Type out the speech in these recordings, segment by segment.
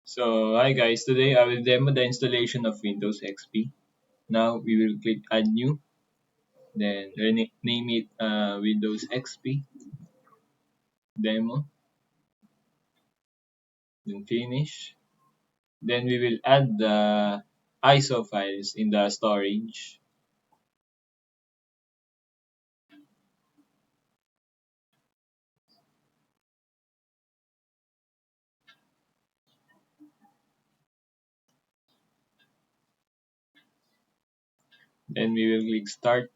So, hi guys, today I will demo the installation of Windows XP. Now we will click add new, then name it Windows XP demo, then finish. Then we will add the ISO files in the storage. Then we will click start.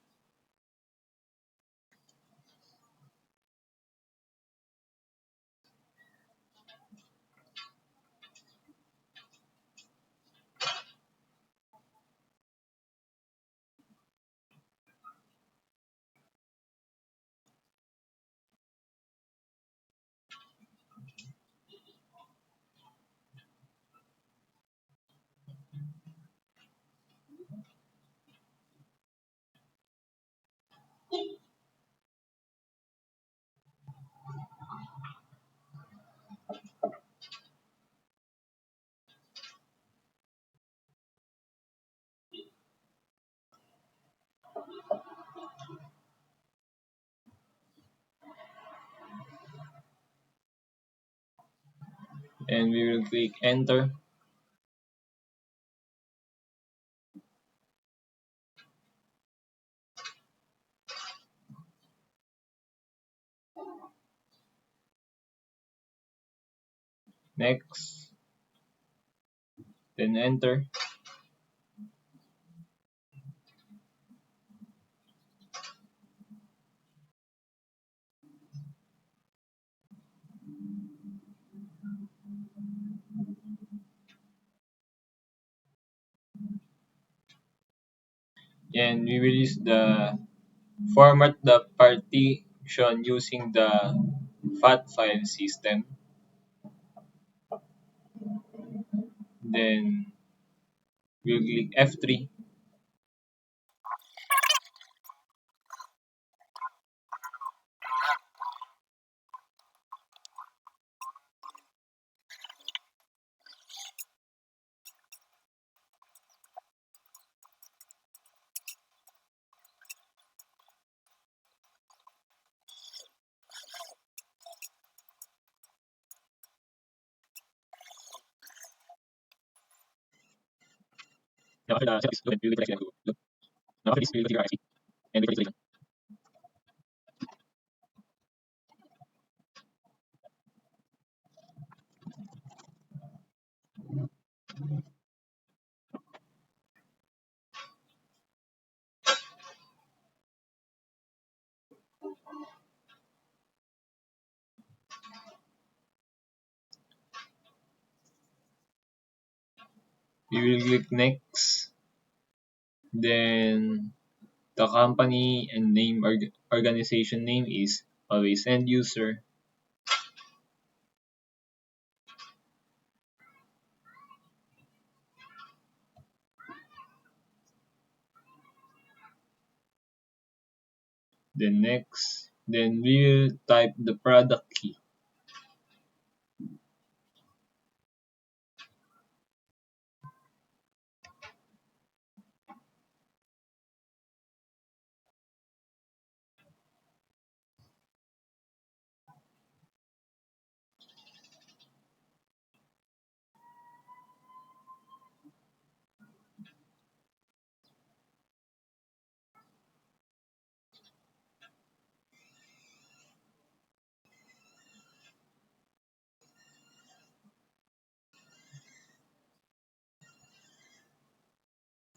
And we will click enter. Next. Then enter. And we will use the format the partition using the FAT file system. Then we'll click F3. Now after the setup is loaded, we will click select loop. Now after this, we will configure our IC and wait for installation. We will click next. Then the company and name organization name is always end user. Then next. Then we will type the product key.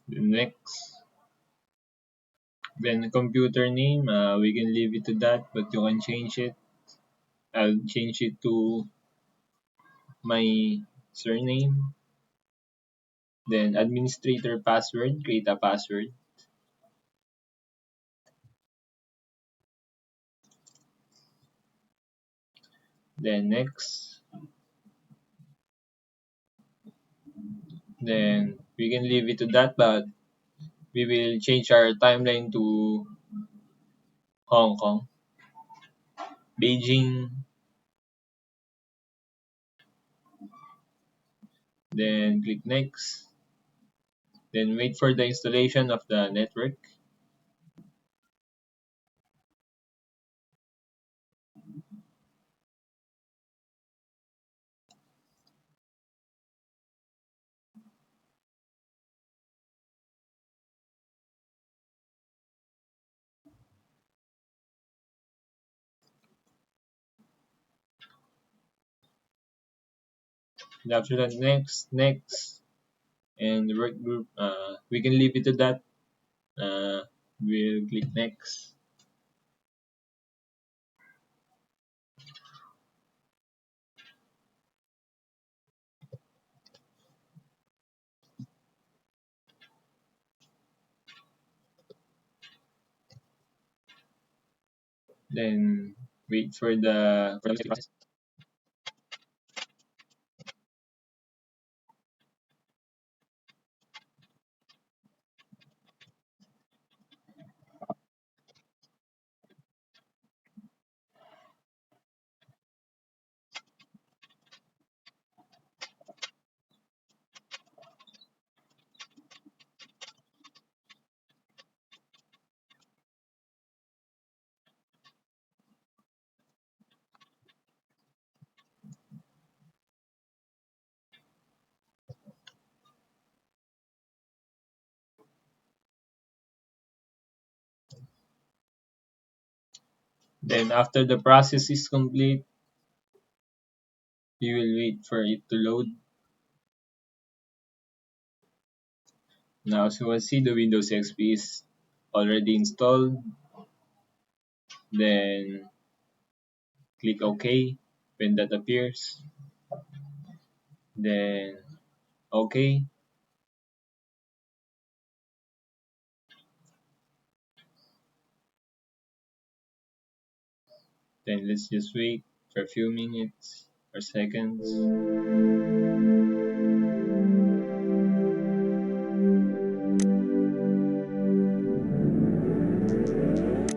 Then next. Then computer name, we can leave it to that, but you can change it. I'll change it to my surname. Then administrator password, create a password. Then next. Then we can leave it to that, but we will change our timeline to Hong Kong, Beijing. then click next, then wait for the installation of the network. And after that, next, and the work group, we can leave it to that. We'll click next. Then wait for the process. Then after the process is complete, you will wait for it to load. Now, as you will see, the Windows XP is already installed. Then click OK when that appears. Then OK. Then let's just wait for a few minutes or seconds.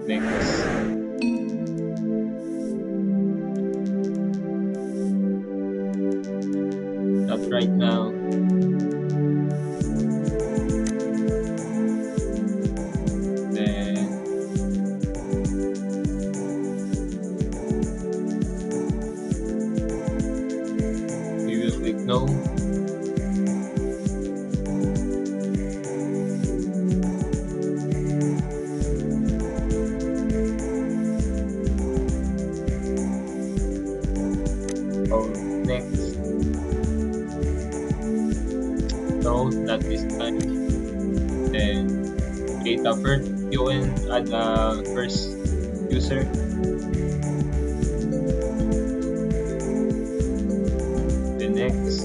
Next. Not right now. Then we will click no. Oh, next. No, not this time. Then create a first. You can add a first user. The next.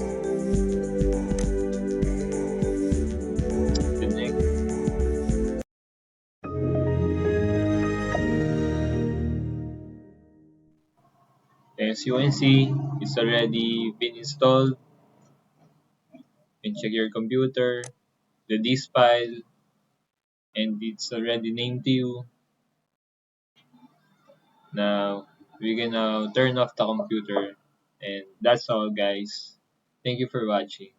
The next. As you can see, it's already been installed. You can check your computer, the disk file, and it's already named to you. Now we can now turn off the computer, and that's all, guys. Thank you for watching.